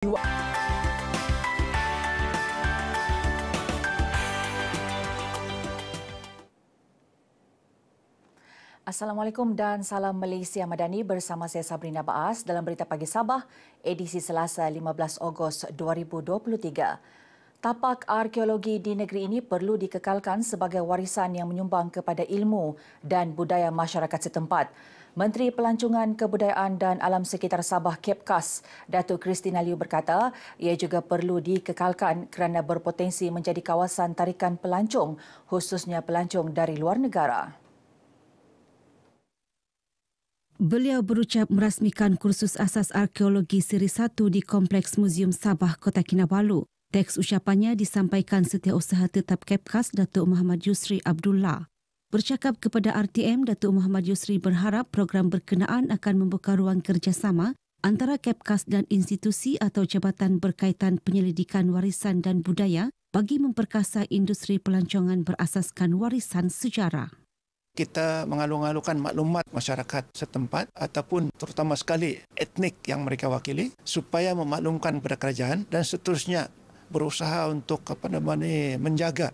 Assalamualaikum dan salam Malaysia Madani bersama saya Sabrina Baas dalam Berita Pagi Sabah, edisi Selasa 15 Ogos 2023. Tapak arkeologi di negeri ini perlu dikekalkan sebagai warisan yang menyumbang kepada ilmu dan budaya masyarakat setempat. Menteri Pelancongan Kebudayaan dan Alam Sekitar Sabah Kepkas, Datuk Christina Liu berkata, ia juga perlu dikekalkan kerana berpotensi menjadi kawasan tarikan pelancong, khususnya pelancong dari luar negara. Beliau berucap merasmikan kursus asas arkeologi siri 1 di Kompleks Muzium Sabah, Kota Kinabalu. Teks ucapannya disampaikan Setiausaha Tetap Kepkas, Datuk Muhammad Yusri Abdullah. Bercakap kepada RTM, Datuk Muhammad Yusri berharap program berkenaan akan membuka ruang kerjasama antara Kepkas dan institusi atau jabatan berkaitan penyelidikan warisan dan budaya bagi memperkasa industri pelancongan berasaskan warisan sejarah. Kita mengalung-alungkan maklumat masyarakat setempat ataupun terutama sekali etnik yang mereka wakili supaya memaklumkan kepada kerajaan dan seterusnya berusaha untuk menjaga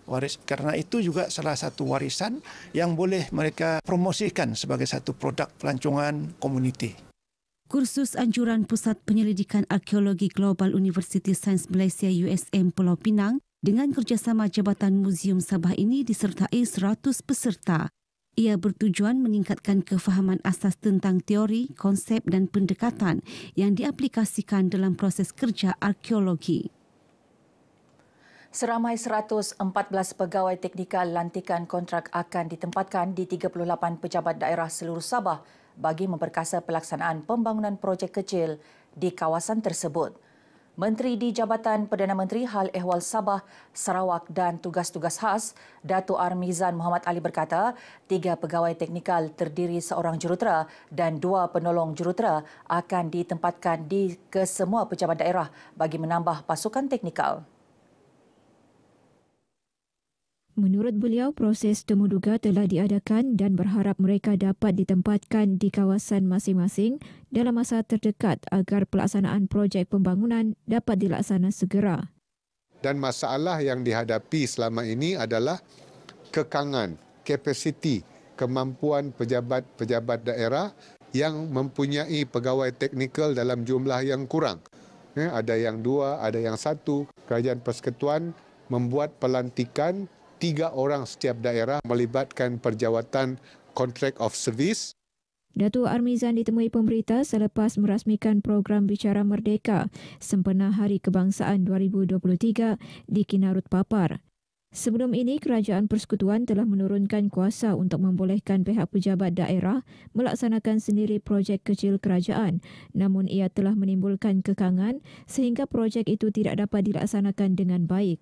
waris, kerana itu juga salah satu warisan yang boleh mereka promosikan sebagai satu produk pelancongan komuniti. Kursus anjuran Pusat Penyelidikan Arkeologi Global Universiti Sains Malaysia USM Pulau Pinang dengan kerjasama Jabatan Muzium Sabah ini disertai 100 peserta. Ia bertujuan meningkatkan kefahaman asas tentang teori, konsep dan pendekatan yang diaplikasikan dalam proses kerja arkeologi. Seramai 114 pegawai teknikal lantikan kontrak akan ditempatkan di 38 pejabat daerah seluruh Sabah bagi memperkasa pelaksanaan pembangunan projek kecil di kawasan tersebut. Menteri di Jabatan Perdana Menteri Hal Ehwal Sabah, Sarawak dan Tugas-Tugas Khas, Datuk Armizan Muhammad Ali berkata, 3 pegawai teknikal terdiri seorang jurutera dan 2 penolong jurutera akan ditempatkan di kesemua pejabat daerah bagi menambah pasukan teknikal. Menurut beliau, proses temuduga telah diadakan dan berharap mereka dapat ditempatkan di kawasan masing-masing dalam masa terdekat agar pelaksanaan projek pembangunan dapat dilaksana segera. Dan masalah yang dihadapi selama ini adalah kekangan, kapasiti, kemampuan pejabat-pejabat daerah yang mempunyai pegawai teknikal dalam jumlah yang kurang. Ada yang 2, ada yang 1. Kerajaan Persekutuan membuat pelantikan 3 orang setiap daerah melibatkan perjawatan Contract of Service. Datuk Armizan ditemui pemberita selepas merasmikan program Bicara Merdeka sempena Hari Kebangsaan 2023 di Kinarut Papar. Sebelum ini, Kerajaan Persekutuan telah menurunkan kuasa untuk membolehkan pihak pejabat daerah melaksanakan sendiri projek kecil kerajaan, namun ia telah menimbulkan kekangan sehingga projek itu tidak dapat dilaksanakan dengan baik.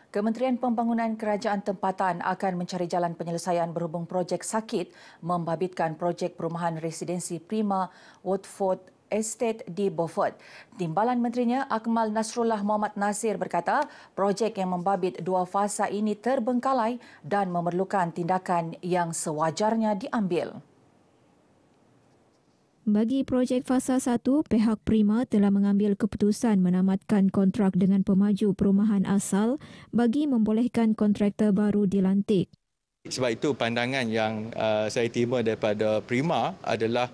Kementerian Pembangunan Kerajaan Tempatan akan mencari jalan penyelesaian berhubung projek sakit membabitkan projek perumahan residensi Prima Woodford Estate di Beaufort. Timbalan Menterinya Akmal Nasrullah Muhammad Nasir berkata, projek yang membabit 2 fasa ini terbengkalai dan memerlukan tindakan yang sewajarnya diambil. Bagi projek fasa 1, pihak Prima telah mengambil keputusan menamatkan kontrak dengan pemaju perumahan asal bagi membolehkan kontraktor baru dilantik. Sebab itu pandangan yang saya terima daripada Prima adalah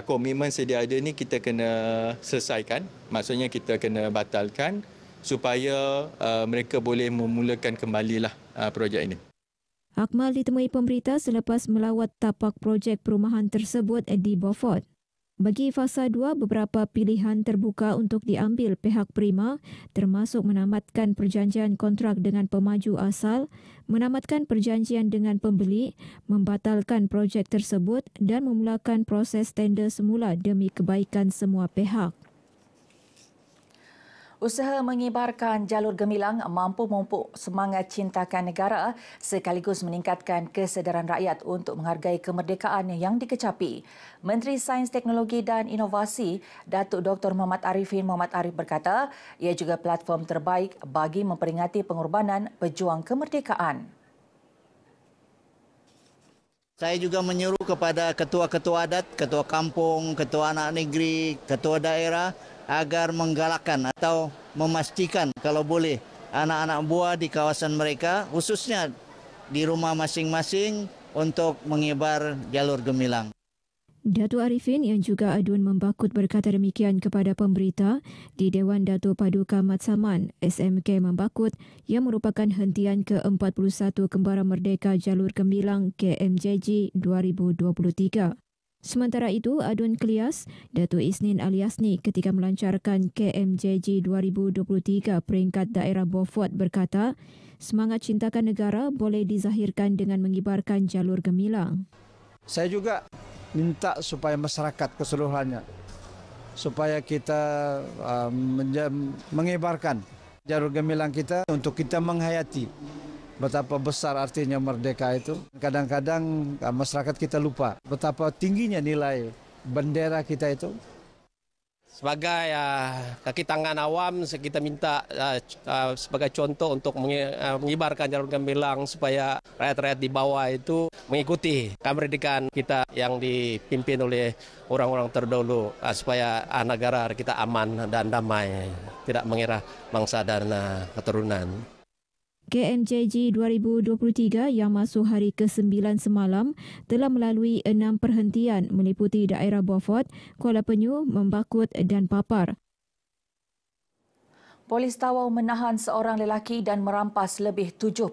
komitmen sedia ada ni kita kena selesaikan. Maksudnya kita kena batalkan supaya mereka boleh memulakan kembalilah projek ini. Akmal ditemui pemberita selepas melawat tapak projek perumahan tersebut di Beaufort. Bagi fasa 2, beberapa pilihan terbuka untuk diambil pihak Prima termasuk menamatkan perjanjian kontrak dengan pemaju asal, menamatkan perjanjian dengan pembeli, membatalkan projek tersebut dan memulakan proses tender semula demi kebaikan semua pihak. Usaha mengibarkan jalur gemilang mampu memupuk semangat cintakan negara sekaligus meningkatkan kesedaran rakyat untuk menghargai kemerdekaan yang dikecapi. Menteri Sains, Teknologi dan Inovasi, Datuk Dr. Muhammad Arifin Muhammad Arif berkata, ia juga platform terbaik bagi memperingati pengorbanan pejuang kemerdekaan. Saya juga menyuruh kepada ketua-ketua adat, ketua kampung, ketua anak negeri, ketua daerah agar menggalakkan atau memastikan kalau boleh anak-anak buah di kawasan mereka, khususnya di rumah masing-masing untuk mengibar jalur gemilang. Datuk Arifin yang juga adun membakut berkata demikian kepada pemberita di Dewan Datuk Paduka Mat Saman, SMK Membakut yang merupakan hentian ke-41 Kembara Merdeka Jalur Gemilang KMJG 2023. Sementara itu, adun Kelias, Datuk Isnin Aliasni ketika melancarkan KMJG 2023 peringkat daerah Beaufort berkata, semangat cintakan negara boleh dizahirkan dengan mengibarkan jalur gemilang. Saya juga minta supaya masyarakat keseluruhannya, supaya kita mengibarkan jalur gemilang kita untuk kita menghayati betapa besar artinya merdeka itu. Kadang-kadang masyarakat kita lupa betapa tingginya nilai bendera kita itu. Sebagai kaki tangan awam, kita minta sebagai contoh untuk mengibarkan jalur gemilang supaya rakyat-rakyat di bawah itu mengikuti kemerdekaan kita yang dipimpin oleh orang-orang terdahulu supaya negara kita aman dan damai, tidak mengira bangsa dan keturunan. KMJG 2023 yang masuk hari ke-9 semalam telah melalui 6 perhentian meliputi daerah Beaufort, Kuala Penyu, Membakut dan Papar. Polis Tawau menahan seorang lelaki dan merampas lebih 7.4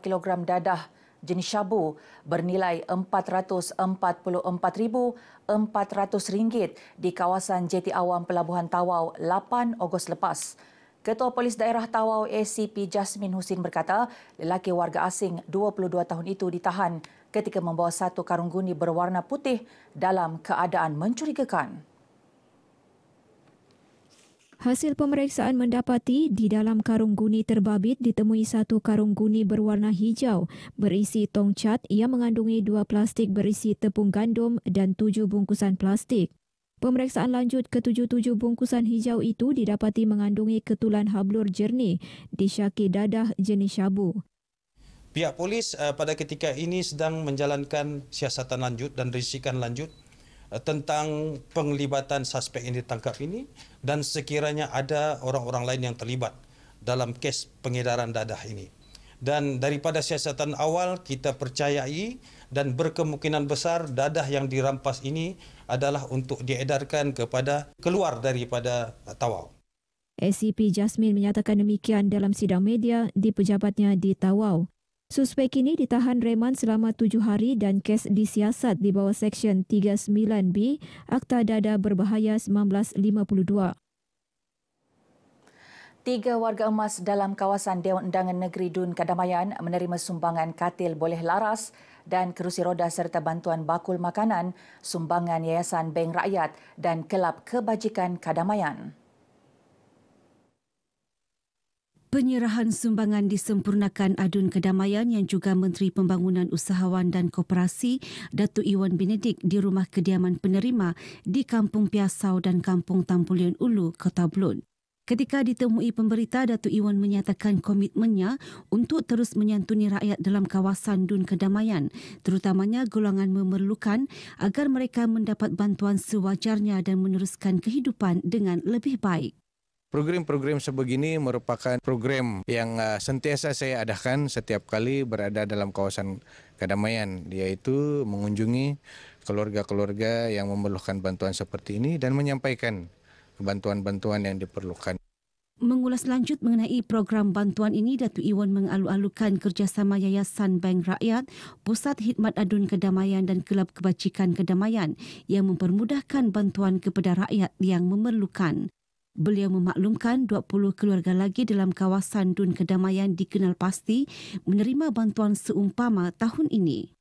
kilogram dadah jenis syabu bernilai RM444,400 di kawasan Jeti Awam Pelabuhan Tawau 8 Ogos lepas. Ketua Polis Daerah Tawau ACP Jasmine Husin berkata, lelaki warga asing 22 tahun itu ditahan ketika membawa satu karung guni berwarna putih dalam keadaan mencurigakan. Hasil pemeriksaan mendapati di dalam karung guni terbabit ditemui satu karung guni berwarna hijau berisi tong cat yang mengandungi 2 plastik berisi tepung gandum dan 7 bungkusan plastik. Pemeriksaan lanjut ke-7 bungkusan hijau itu didapati mengandungi ketulan hablur jernih disyaki dadah jenis syabu. Pihak polis pada ketika ini sedang menjalankan siasatan lanjut dan risikan lanjut tentang penglibatan suspek yang ditangkap ini dan sekiranya ada orang-orang lain yang terlibat dalam kes pengedaran dadah ini. Dan daripada siasatan awal kita percayai dan berkemungkinan besar dadah yang dirampas ini adalah untuk diedarkan kepada keluar daripada Tawau. ACP Jasmine menyatakan demikian dalam sidang media di pejabatnya di Tawau. Suspek ini ditahan reman selama 7 hari dan kes disiasat di bawah Seksyen 39B Akta Dadah Berbahaya 1952. 3 warga emas dalam kawasan Dewan Undangan Negeri Dun Kedamaian menerima sumbangan katil boleh laras dan kerusi roda serta bantuan bakul makanan sumbangan Yayasan Bank Rakyat dan Kelab Kebajikan Kedamaian. Penyerahan sumbangan disempurnakan Adun Kedamaian yang juga Menteri Pembangunan Usahawan dan Koperasi Datuk Iwan Benedik di rumah kediaman penerima di Kampung Piasau dan Kampung Tampulian Ulu, Kota Belud. Ketika ditemui pemberita, Datuk Iwan menyatakan komitmennya untuk terus menyantuni rakyat dalam kawasan Dun Kedamaian, terutamanya golongan memerlukan agar mereka mendapat bantuan sewajarnya dan meneruskan kehidupan dengan lebih baik. Program-program sebegini merupakan program yang sentiasa saya adakan setiap kali berada dalam kawasan Kedamaian, iaitu mengunjungi keluarga-keluarga yang memerlukan bantuan seperti ini dan menyampaikan bantuan-bantuan yang diperlukan. Mengulas lanjut mengenai program bantuan ini, Datuk Iwan mengalu-alukan kerjasama Yayasan Bank Rakyat, Pusat Khidmat Adun Kedamaian dan Kelab Kebajikan Kedamaian yang mempermudahkan bantuan kepada rakyat yang memerlukan. Beliau memaklumkan 20 keluarga lagi dalam kawasan Dun Kedamaian dikenal pasti menerima bantuan seumpama tahun ini.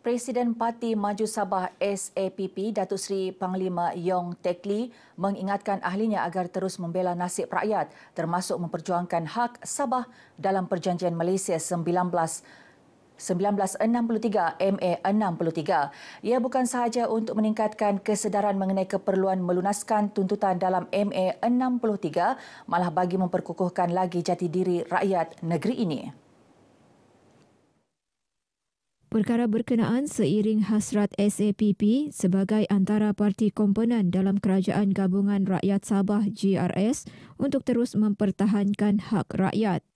Presiden Parti Maju Sabah SAPP Datuk Seri Panglima Yong Teck Lee mengingatkan ahlinya agar terus membela nasib rakyat termasuk memperjuangkan hak Sabah dalam Perjanjian Malaysia 1963 MA 63. Ia bukan sahaja untuk meningkatkan kesedaran mengenai keperluan melunaskan tuntutan dalam MA 63, malah bagi memperkukuhkan lagi jati diri rakyat negeri ini. Perkara berkenaan seiring hasrat SAPP sebagai antara parti komponen dalam Kerajaan Gabungan Rakyat Sabah GRS untuk terus mempertahankan hak rakyat.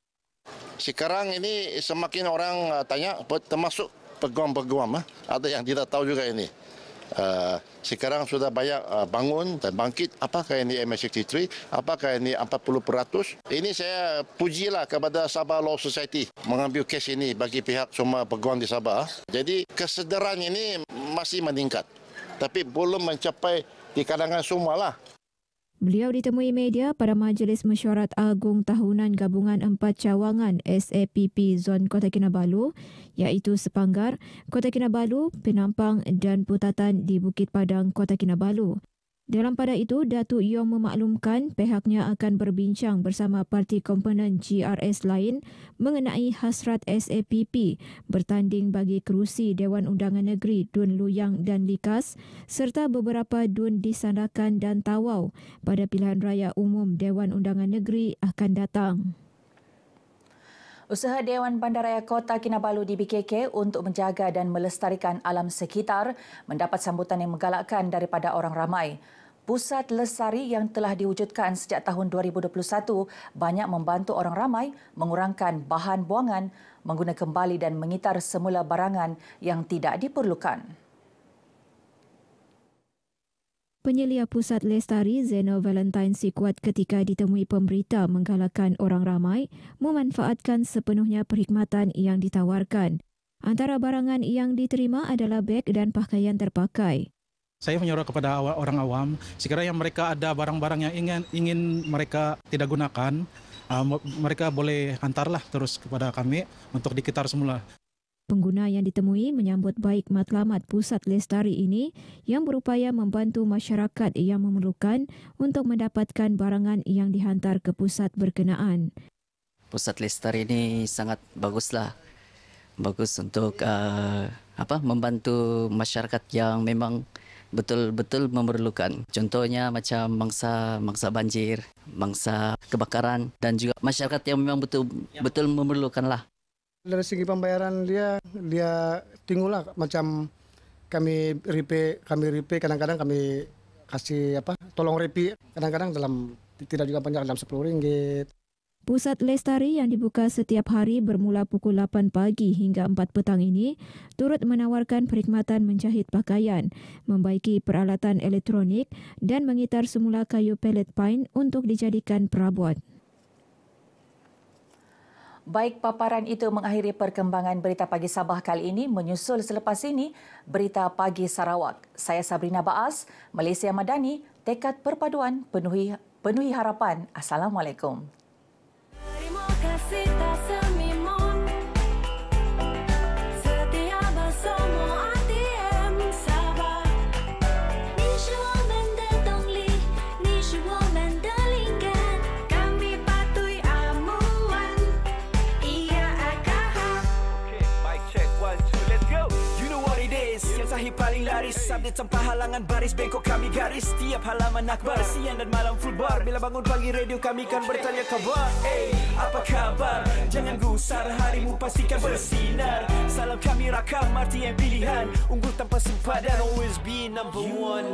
Sekarang ini semakin orang tanya, termasuk peguam-peguam, ada yang tidak tahu juga ini. Sekarang sudah banyak bangun dan bangkit. Apakah ini MS63? Apakah ini 40%? Ini saya pujilah kepada Sabah Law Society mengambil kes ini bagi pihak semua peguam di Sabah. Jadi kesedaran ini masih meningkat. Tapi belum mencapai di kalangan semua lah. Beliau ditemui media pada Majlis Mesyuarat Agung Tahunan Gabungan 4 Cawangan SAPP Zon Kota Kinabalu iaitu Sepanggar, Kota Kinabalu, Penampang dan Putatan di Bukit Padang, Kota Kinabalu. Dalam pada itu, Datuk Yong memaklumkan pihaknya akan berbincang bersama parti komponen GRS lain mengenai hasrat SAPP bertanding bagi kerusi Dewan Undangan Negeri Dun Luyang dan Likas serta beberapa dun di Sandakan dan Tawau pada pilihan raya umum Dewan Undangan Negeri akan datang. Usaha Dewan Bandaraya Kota Kinabalu di BKK untuk menjaga dan melestarikan alam sekitar mendapat sambutan yang menggalakkan daripada orang ramai. Pusat Lestari yang telah diwujudkan sejak tahun 2021 banyak membantu orang ramai mengurangkan bahan buangan, mengguna kembali dan mengitar semula barangan yang tidak diperlukan. Penyelia Pusat Lestari Zeno Valentine Sikuat ketika ditemui pemberita menggalakkan orang ramai memanfaatkan sepenuhnya perkhidmatan yang ditawarkan. Antara barangan yang diterima adalah beg dan pakaian terpakai. Saya menyuruh kepada orang awam, sekiranya mereka ada barang-barang yang ingin mereka tidak gunakan, mereka boleh hantarlah terus kepada kami untuk dikitar semula. Pengguna yang ditemui menyambut baik matlamat Pusat Lestari ini yang berupaya membantu masyarakat yang memerlukan untuk mendapatkan barangan yang dihantar ke pusat berkenaan. Pusat Lestari ini sangat baguslah. Bagus untuk membantu masyarakat yang memang betul-betul memerlukan. Contohnya macam mangsa banjir, mangsa kebakaran dan juga masyarakat yang memang betul memerlukanlah. Dari segi pembayaran dia tinggulah macam kami repay kadang-kadang kami kasih tolong repay kadang-kadang dalam tidak juga banyak dalam RM10. Pusat Lestari yang dibuka setiap hari bermula pukul 8 pagi hingga 4 petang ini turut menawarkan perkhidmatan menjahit pakaian, membaiki peralatan elektronik dan mengitar semula kayu pellet pine untuk dijadikan perabot. Baik, paparan itu mengakhiri perkembangan Berita Pagi Sabah kali ini. Menyusul selepas ini, Berita Pagi Sarawak. Saya Sabrina Baas, Malaysia Madani, tekad perpaduan penuhi harapan. Assalamualaikum. Paling laris, update tanpa halangan baris, bengkok kami garis, setiap halaman akbar, siang dan malam full bar, bila bangun pagi radio kami kan bertanya kabar. Apa kabar? Jangan gusar, harimu pastikan bersinar. Salam kami rakam, arti yang pilihan, unggul tanpa sempadan, always be number one.